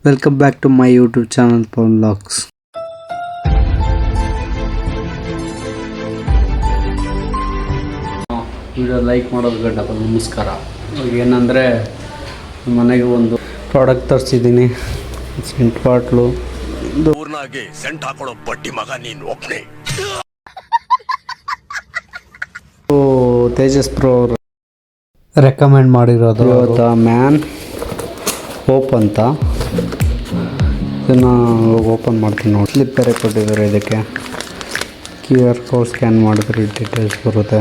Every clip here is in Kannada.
Welcome back to my YouTube channel Pawn Vlogs. Video like ಮಾಡೋದು ಗಂಟಪ್ಪ ನಮಸ್ಕಾರ. ಏನಂದರೆ ಮನೆಗೆ ಒಂದು ಪ್ರಾಡಕ್ಟ್ ತರಿಸಿದ್ದೀನಿ. ಸೆಂಟ್ ಬಾಟ್ಲು ಊರ್ನಾಗೆ ಸೆಂಟ್ ಹಾಕೊಳ್ಳೋ ಬಡ್ಡಿ ಮಗ ನೀನು ಒಬ್ಬನೇ. ತೇಜಸ್ ಪ್ರೋ ಅವರು ರೆಕಮೆಂಡ್ ಮಾಡಿರೋದು ಇವತ್ತು ಮ್ಯಾನ್ ಹೋಪ್ ಅಂತ. ಇದನ್ನು ಓಪನ್ ಮಾಡ್ತೀನಿ ನೋಡಿ. ಸ್ಲಿಪ್ ಬೇರೆ ಕೊಟ್ಟಿದ್ದಾರೆ. ಇದಕ್ಕೆ QR ಕೋಡ್ ಸ್ಕ್ಯಾನ್ ಮಾಡಿದ್ರೆ ಡೀಟೇಲ್ಸ್ ಬರುತ್ತೆ.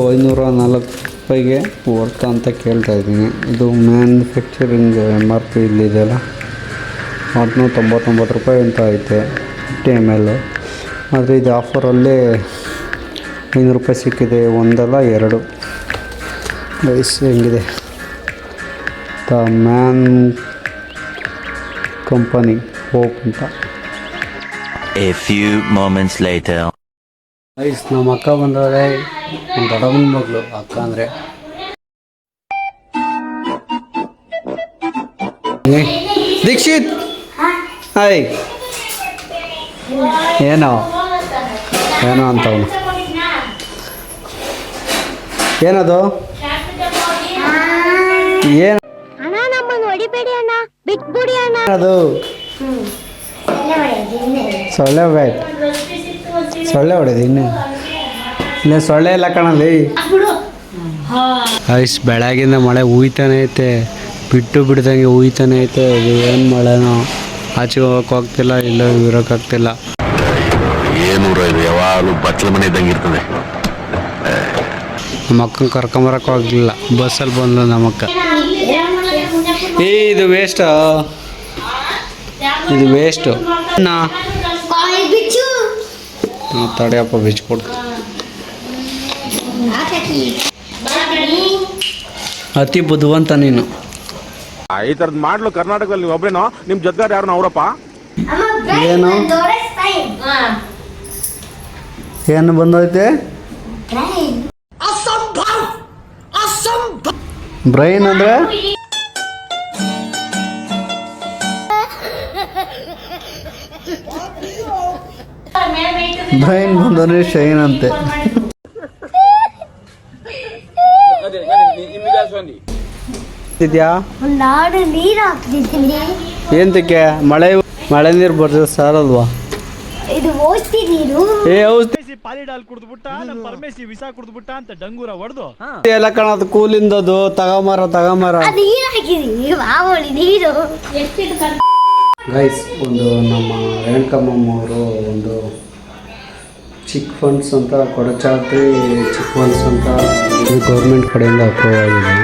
504 ರೂಪಾಯಿಗೆ ವರ್ತ್ ಅಂತ ಕೇಳ್ತಾ ಇದ್ದೀನಿ. ಇದು ಮ್ಯಾನುಫ್ಯಾಕ್ಚರಿಂಗ್ MRP ಇಲ್ಲಿದೆಯಲ್ಲ 499 ರೂಪಾಯಿ ಅಂತ ಐತೆ 50 ml. ಆದರೆ ಇದು ಆಫರಲ್ಲಿ 500 ರೂಪಾಯಿ ಸಿಕ್ಕಿದೆ. ಒಂದಲ್ಲ ಎರಡು. ವಯಸ್ಸು ಹೆಂಗಿದೆ ದ ಮ್ಯಾನ್ ಕಂಪನಿ ಹೋಪ್ ಅಂತ. A few moments later. ವಯಸ್ ನಮ್ಮ ಅಕ್ಕ ಬಂದವರೆ. ನಮ್ಮ ದೊಡ್ಡಮ್ಮನ ಮಗಳು ಅಕ್ಕ ಅಂದರೆ. ದೀಕ್ಷಿತ್ ಹಾಯ್. ಏನೋ ಅಂತವನು. ಏನದು ಏನು ಅದು? ಸೊಳ್ಳೆ ಹೊಡೆದು ಇನ್ನೇ ಸೊಳ್ಳೆ ಎಲ್ಲ ಕಾಣಲ್ಲಿ. ಐಸ್ ಬೆಳಗಿಂದ ಮಳೆ ಹುಯ್ತಾನೆ ಐತೆ, ಬಿಟ್ಟು ಬಿಡ್ದಂಗೆ ಹುಯ್ತಾನೆ ಐತೆ. ಅದು ಏನು ಮಳೆನೋ, ಆಚೆಗೆ ಹೋಗಕ್ಕೆ ಹೋಗ್ತಿಲ್ಲ, ಇಲ್ಲ ಇರೋಕ್ಕಾಗ್ತಿಲ್ಲ. ಏನೂರ ಇದು ಯಾವಾಗಲೂ ಬಚ್ಚಲ ಮನೆ ಇದ್ದಂಗೆ ಇರ್ತದೆ. ನಮ್ಮ ಅಕ್ಕನ ಕರ್ಕೊಂಬರಕ್ಕೆ ಹೋಗಲಿಲ್ಲ, ಬಸ್ಸಲ್ಲಿ ಬಂದ್ಲು ನಮ್ಮಕ್ಕ. ಇದು ವೇಸ್ಟು, ಇದು ವೇಸ್ಟು. ತಡೆಯಪ್ಪ ಬಿಚ್ಕೊಡ್ತು. ಅತಿ ಬುದ್ಧಿವಂತ ನೀನು. ಈ ಥರದ್ದು ಮಾಡ್ಲು ಕರ್ನಾಟಕದಲ್ಲಿ ಒಬ್ರೇನೋ, ನಿಮ್ಮ ಜೊತೆಗಾರ ಯಾರು ಅವರಪ್ಪ? ಏನು ಬಂದೈತೆ? ಬ್ರೈನ್ ಅಂದ್ರೆ ಬ್ರೈನ್ ಬಂದ್ರೆ ಶೈನ್ ಅಂತೆ. ಏಂತಕ್ಕೆ ಮಳೆ ನೀರು ಬರ್ತದೆ ಸರ್ ಅಲ್ವಾ? ಇದು ಔಷಧಿ ನೀರು. ಪಾಲಿಡಾಲ್ ಕುಡ್ದ್ಬಿಟ್ಟ, ನಮ್ಮ ಪರಮೇಶಿ ವಿಸಾ ಕುಡ್ದ್ಬಿಟ್ಟ ಅಂತ ಡಂಗೂರ ಹೊಡೆದು ಎಲ್ಲ ಕಾಣದು. ಕೂಲಿಂದದು ತಗಮರ ಗೈಸ್. ಒಂದು ನಮ್ಮ ರೇಣುಕಮ್ಮ ಅವರು ಒಂದು ಚಿಕ್ ಫಂಡ್ಸ್ ಅಂತ ಕೊಡಚಾದ್ರಿ ಚಿಕ್ ಫಂಡ್ಸ್ ಅಂತ ಇದು ಗೌರ್ಮೆಂಟ್ ಕಡೆಯಿಂದ ಅಪ್ರೂವ್ ಆಗಿದೆ.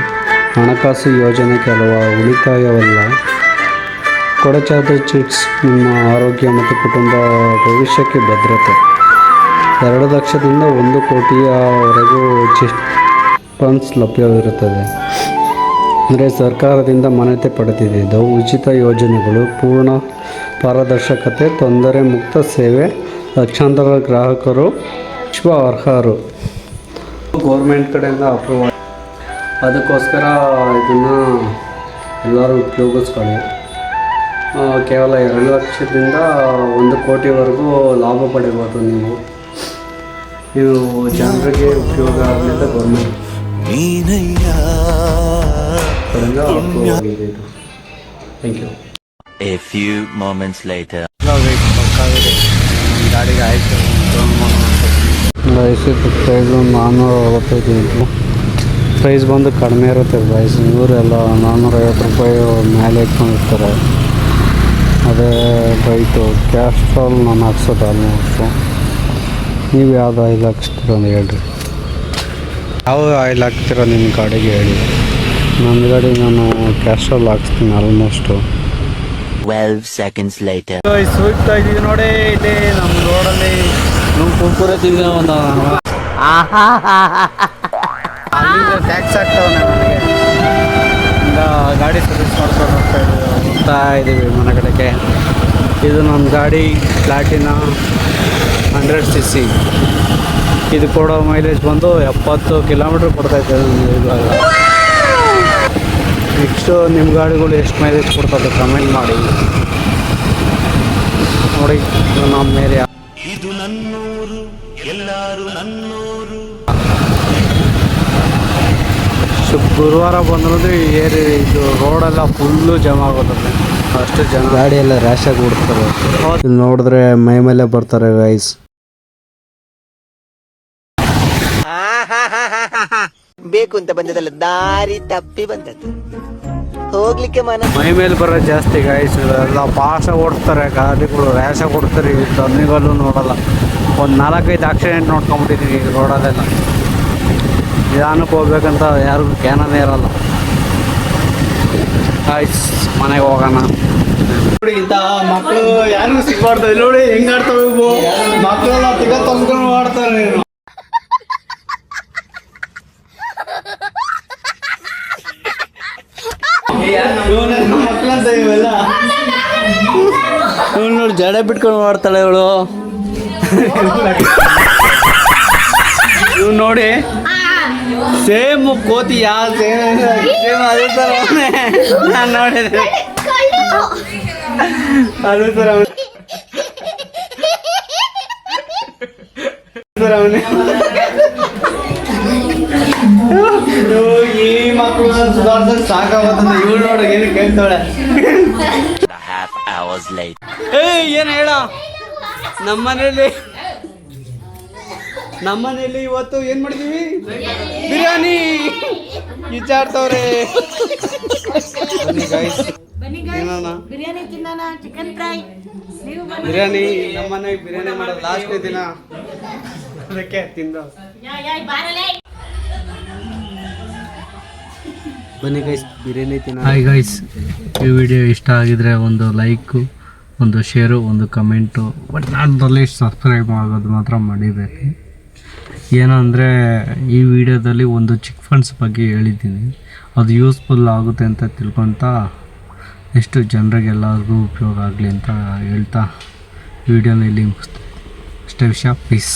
ಹಣಕಾಸು ಯೋಜನೆ ಕೆಲವು ಉಳಿತಾಯವಲ್ಲ. ಕೊಡಚಾದ್ರಿ ಚಿಟ್ಸ್ ನಿಮ್ಮ ಆರೋಗ್ಯ ಮತ್ತು ಕುಟುಂಬ ಭವಿಷ್ಯಕ್ಕೆ ಭದ್ರತೆ. 2 ಲಕ್ಷದಿಂದ 1 ಕೋಟಿಯವರೆಗೂ ಚಿಟ್ ಫಂಡ್ಸ್ ಲಭ್ಯವಿರುತ್ತದೆ. ಅಂದರೆ ಸರ್ಕಾರದಿಂದ ಮಾನ್ಯತೆ ಪಡೆದಿದೆ. ಇದು ಉಚಿತ ಯೋಜನೆಗಳು, ಪೂರ್ಣ ಪಾರದರ್ಶಕತೆ, ತೊಂದರೆ ಮುಕ್ತ ಸೇವೆ, ಲಕ್ಷಾಂತರ ಗ್ರಾಹಕರು ಅರ್ಹರು. ಗೌರ್ಮೆಂಟ್ ಕಡೆಯಿಂದ ಅಪ್ರೂವ್. ಅದಕ್ಕೋಸ್ಕರ ಇದನ್ನು ಎಲ್ಲರೂ ಉಪಯೋಗಿಸ್ಕೊಳ್ಳಿ. ಕೇವಲ 2 ಲಕ್ಷದಿಂದ 1 ಕೋಟಿವರೆಗೂ ಲಾಭ ಪಡಿಬೋದು. ನೀವು ಜನರಿಗೆ ಉಪಯೋಗ ಆಗಲಿಲ್ಲ. ಗೌರ್ಮೆಂಟ್ ಕಡೆಯಿಂದ ಅಪ್ರೂವ್ ಆಗಿದೆ ಇದು. Thank you. A few moments later. ಗಾಡಿಗೆ ಆಯಿತು. ಲೈಸಿದ್ದು ಪ್ರೈಸ್ 465 ಇತ್ತು. ಪ್ರೈಸ್ ಬಂದು ಕಡಿಮೆ ಇರುತ್ತೆ ಪ್ರೈಸ್. ಇವರೆಲ್ಲ 450 ರೂಪಾಯಿ ಮೇಲೆ ಇಟ್ಕೊಂಡಿರ್ತಾರೆ. ಅದೇ ರೈಟು. ಕ್ಯಾಸ್ಟ್ರಾಲ್ ನಾನು ಹಾಕ್ಸೋದು ಆಲ್ಮೋಸ್ಟು. ನೀವು ಯಾವುದು ಆಯಿಲ್ ಹಾಕ್ಸ್ತೀರ ಅಂತ ಹೇಳ್ರಿ. ಯಾವ ಆಯಿಲ್ ಹಾಕ್ತೀರ ನಿಮ್ಮ ಗಾಡಿಗೆ ಹೇಳಿ. ನನ್ನ ಗಾಡಿ ನಾನು ಕ್ಯಾಸ್ಟ್ರಾಲ್ ಹಾಕ್ಸ್ತೀನಿ ಆಲ್ಮೋಸ್ಟು. 12 seconds later. ಹೋಗ್ತಾ ಇದ್ದೀವಿ ನೋಡಿ. ಇಲ್ಲಿ ನಮ್ಮ ರೋಡಲ್ಲಿ ನಾವು ಕುಂಕುರತಿದ್ವಿ. ಒಂದು ಟ್ಯಾಕ್ಸ್ ಆಗ್ತಾವೆ ನನಗೆ. ಗಾಡಿ ಸರ್ವಿಸ್ ಮಾಡ್ಕೊಂಡು ಹೋಗ್ತಾ ಇದ್ದೀವಿ ಮನೆ ಕಡೆಗೆ. ಇದು ನಮ್ಮ ಗಾಡಿ ಪ್ಲಾಟಿನಾ 100cc. ಇದು ಕೊಡೋ ಮೈಲೇಜ್ ಬಂದು 70 ಕಿಲೋಮೀಟ್ರ್ ಕೊಡ್ತಾಯಿದೆ ಇವಾಗ. ನಿಮ್ಮ ಗಾಡಿಗಳು ಎಷ್ಟು ಮೈಲೇಜ್ ಕೊಡ್ತದೆ ಕಮೆಂಟ್ ಮಾಡಿ. ನೋಡಿ ಇದು ನಮ್ಮ ಏರಿಯಾ. ಇದು ನನ್ನೂರು, ಎಲ್ಲರೂ ನನ್ನೂರು. ಗುರುವಾರ ಬಂದ್ರೆ ಈ ಏರಿಯಾ ಇದು ರೋಡೆಲ್ಲ ಫುಲ್ಲು ಜಮ ಆಗೋದ್ರೆ ಅಷ್ಟು ಜನ ಗಾಡಿ ಎಲ್ಲ ರ್ಯಾಶಾಗಿ ಓಡಿಸ್ತಾರೆ. ಇಲ್ಲಿ ನೋಡಿದ್ರೆ ಮೈ ಮೇಲೆ ಬರ್ತಾರೆ ಗೈಸ್. ಬೇಕು ಅಂತ ಬಂದದಲ್ಲ, ದಾರಿ ತಪ್ಪಿ ಬಂದದ್ದು. ಹೋಗ್ಲಿಕ್ಕೆ ಮೈ ಮೇಲೆ ಬರೋ ಜಾಸ್ತಿ ಗೈಸ್. ಎಲ್ಲ ಫಾಸ್ಟಾಗಿ ಓಡಿಸ್ತಾರೆ ಗಾಡಿಗಳು, ರ್ಯಾಶಾಗಿ ಓಡಿಸ್ತಾರೆ. ಟರ್ನಿಗಲ್ಲೂ ನೋಡಲ್ಲ. ಒಂದು 4-5 ಆಕ್ಸಿಡೆಂಟ್ ನೋಡ್ಕೊಂಬಿಟ್ಟಿದ್ದೀವಿ ಈ ರೋಡಲ್ಲೆಲ್ಲ. ನಿಧಾನಕ್ಕೆ ಹೋಗ್ಬೇಕಂತ ಯಾರಿಗೂ ಕ್ಯಾನನೇ ಇರಲ್ಲ. ಗೈಸ್ ಮನೆಗೆ ಹೋಗೋಣ. ನೋಡಿ ಇಂಥ ಮಕ್ಕಳು ಯಾರಿಗೂ ಸಿಗ್ಬಾರ್ದು. ನೋಡಿ ಹೆಂಗೆ ಆಡ್ತವೆ ಇವು ಮಕ್ಕಳೆಲ್ಲ ತಿಗ ತಂದ್ಕೊಂಡು ಆಡ್ತಾರೆ. ಮಕ್ಕಳಂತ ಇವೆಲ್ಲ ನೋಡಿ ಜಡೆ ಬಿಟ್ಕೊಂಡು ಮಾಡ್ತಾಳೆ ಇವಳು. ಇವ್ ನೋಡಿ ಸೇಮ್ ಕೋತಿ ಸೇಮ್ ಅದೇ ಥರ ನಾನು ನೋಡಿದೆ ಅದೇ ಥರ ಅವನೇ. ಈ ಮಕ್ಕಳು ಸುಧಾರ್ಸಕ್ ಸಾಕಾಗತ್ತಂತ ಇವಳು ನೋಡ ಏನು ಕೇಳ್ತಾಳೆ. Half hours later. ಏನು ಹೇಳ. ನಮ್ಮನೇಲಿ ಇವತ್ತು ಏನು ಮಾಡಿದೀವಿ? ಬಿರಿಯಾನಿ ವಿಚಾರ್ತವ್ರೆ. ಬಿರಿಯಾನಿ ತಿನ್ನೋಣ, ಚಿಕನ್ ಫ್ರೈ. ಬಿರಿಯಾನಿ ನಮ್ಮನೆಗೆ ಬಿರಿಯಾನಿ ಮಾಡೋದು ಲಾಸ್ಟ್ ದಿನ, ಅದಕ್ಕೆ ತಿಂದು ಬನ್ನಿ ಗೈಸ್ ಬಿರಿಯಾನಿ ತಿನ್ನೋ. ಹಾಯ್ ಗೈಸ್, ಈ ವಿಡಿಯೋ ಇಷ್ಟ ಆಗಿದ್ರೆ ಒಂದು ಲೈಕು, ಒಂದು ಶೇರು, ಒಂದು ಕಮೆಂಟು, ಬಟ್ ಅದರಲ್ಲಿ ಸಬ್ಸ್ಕ್ರೈಬ್ ಆಗೋದು ಮಾತ್ರ ಮಾಡಿಬೇಕು. ಏನಂದರೆ ಈ ವಿಡಿಯೋದಲ್ಲಿ ಒಂದು ಚಿಕ್ ಫಂಡ್ಸ್ ಬಗ್ಗೆ ಹೇಳಿದ್ದೀನಿ. ಅದು ಯೂಸ್ಫುಲ್ ಆಗುತ್ತೆ ಅಂತ ತಿಳ್ಕೊತಾ ಎಷ್ಟು ಜನರಿಗೆಲ್ಲರಿಗೂ ಉಪಯೋಗ ಆಗಲಿ ಅಂತ ಹೇಳ್ತಾ ವಿಡಿಯೋನ ಇಲ್ಲಿ ಮುಗಿಸ್ತೀನಿ. ಅಷ್ಟೇ ವಿಷಯ. ಪೀಸ್.